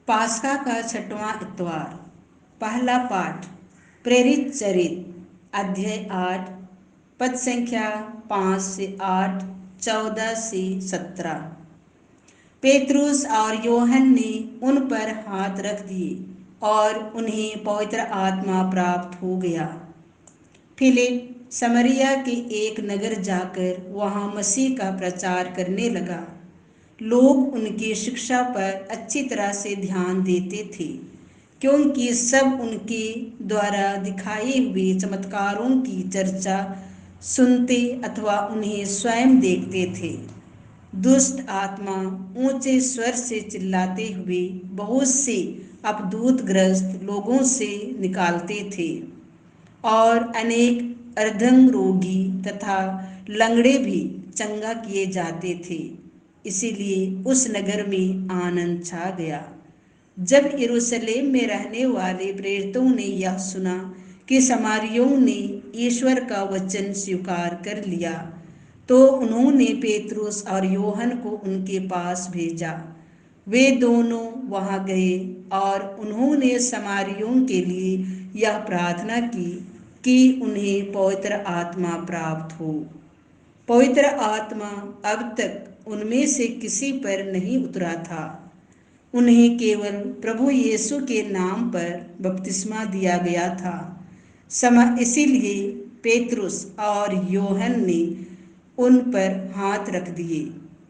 पास्का का छठवां इतवार। पहला पाठ प्रेरित चरित अध्याय 8 पद संख्या 5 से 8, 14 से 17। पेतरुस और योहन ने उन पर हाथ रख दिए और उन्हें पवित्र आत्मा प्राप्त हो गया। फिलिप समरिया के एक नगर जाकर वहां मसीह का प्रचार करने लगा। लोग उनकी शिक्षा पर अच्छी तरह से ध्यान देते थे, क्योंकि सब उनके द्वारा दिखाए हुए चमत्कारों की चर्चा सुनते अथवा उन्हें स्वयं देखते थे। दुष्ट आत्मा ऊंचे स्वर से चिल्लाते हुए बहुत से अपदूतग्रस्त लोगों से निकालते थे और अनेक अर्धंग रोगी तथा लंगड़े भी चंगा किए जाते थे। इसीलिए उस नगर में आनंद छा गया। जब यरूशलेम में रहने वाले प्रेरितों ने यह सुना कि समारियों ने ईश्वर का वचन स्वीकार कर लिया, तो उन्होंने पेतरुस और योहन को उनके पास भेजा। वे दोनों वहां गए और उन्होंने समारियों के लिए यह प्रार्थना की कि उन्हें पवित्र आत्मा प्राप्त हो। पवित्र आत्मा अब तक उनमें से किसी पर नहीं उतरा था। उन्हें केवल प्रभु यीशु के नाम पर बपतिस्मा दिया गया था। इसीलिए पेतरुस और योहन ने उन पर हाथ रख दिए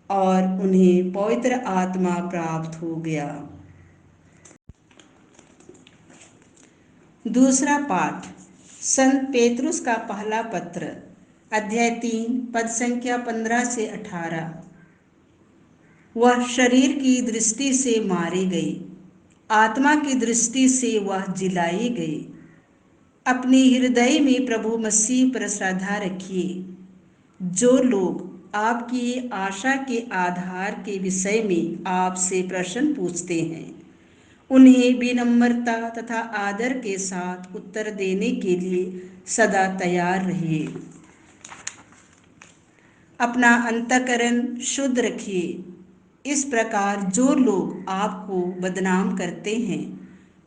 और उन्हें पवित्र आत्मा प्राप्त हो गया। दूसरा पाठ संत पेतरुस का पहला पत्र अध्याय 3 पद संख्या 15 से 18। वह शरीर की दृष्टि से मारे गए, आत्मा की दृष्टि से वह जिलाए गए। अपने हृदय में प्रभु मसीह पर श्रद्धा रखिए। जो लोग आपकी आशा के आधार के विषय में आपसे प्रश्न पूछते हैं, उन्हें विनम्रता तथा आदर के साथ उत्तर देने के लिए सदा तैयार रहिए। अपना अंतःकरण शुद्ध रखिए। इस प्रकार जो लोग आपको बदनाम करते हैं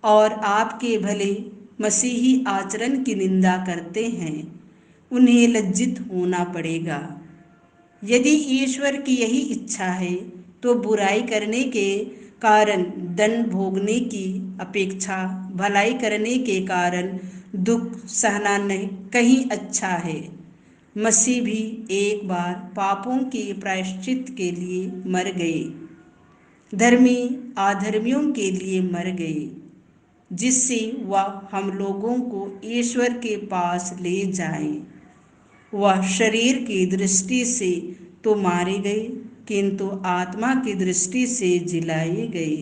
और आपके भले मसीही आचरण की निंदा करते हैं, उन्हें लज्जित होना पड़ेगा। यदि ईश्वर की यही इच्छा है तो बुराई करने के कारण दंड भोगने की अपेक्षा भलाई करने के कारण दुख सहना नहीं कहीं अच्छा है। मसीह भी एक बार पापों के प्रायश्चित के लिए मर गए, धर्मी अधर्मियों के लिए मर गए, जिससे वह हम लोगों को ईश्वर के पास ले जाए। वह शरीर की दृष्टि से तो मारे गए, किंतु आत्मा की दृष्टि से जिलाए गए।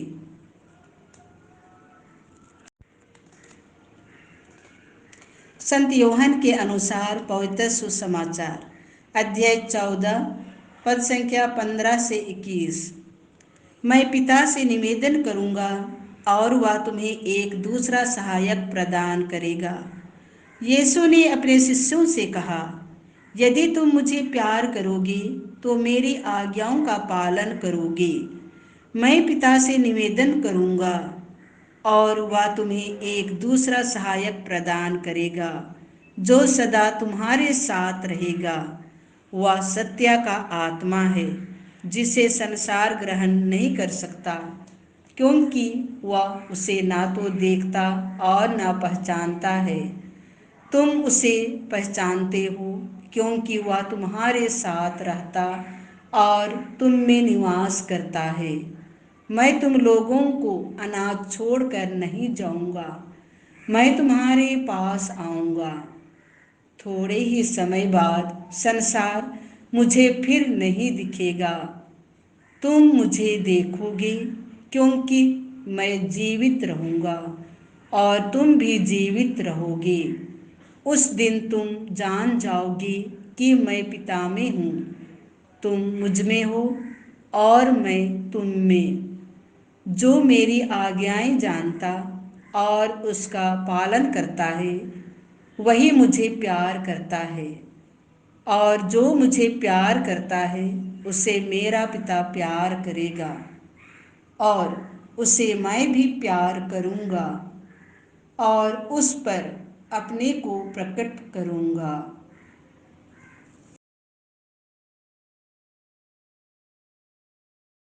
संत योहन के अनुसार पवित्र सुसमाचार अध्याय 14 पद संख्या 15 से 21। मैं पिता से निवेदन करूंगा और वह तुम्हें एक दूसरा सहायक प्रदान करेगा। यीशु ने अपने शिष्यों से कहा, यदि तुम मुझे प्यार करोगे तो मेरी आज्ञाओं का पालन करोगे। मैं पिता से निवेदन करूंगा और वह तुम्हें एक दूसरा सहायक प्रदान करेगा, जो सदा तुम्हारे साथ रहेगा। वह सत्य का आत्मा है, जिसे संसार ग्रहण नहीं कर सकता, क्योंकि वह उसे ना तो देखता और ना पहचानता है। तुम उसे पहचानते हो, क्योंकि वह तुम्हारे साथ रहता और तुम में निवास करता है। मैं तुम लोगों को अनाथ छोड़कर नहीं जाऊंगा, मैं तुम्हारे पास आऊंगा। थोड़े ही समय बाद संसार मुझे फिर नहीं दिखेगा, तुम मुझे देखोगे, क्योंकि मैं जीवित रहूंगा और तुम भी जीवित रहोगे। उस दिन तुम जान जाओगे कि मैं पिता में हूँ, तुम मुझ में हो और मैं तुम में। जो मेरी आज्ञाएं जानता और उसका पालन करता है, वही मुझे प्यार करता है, और जो मुझे प्यार करता है उसे मेरा पिता प्यार करेगा, और उसे मैं भी प्यार करूँगा और उस पर अपने को प्रकट करूँगा।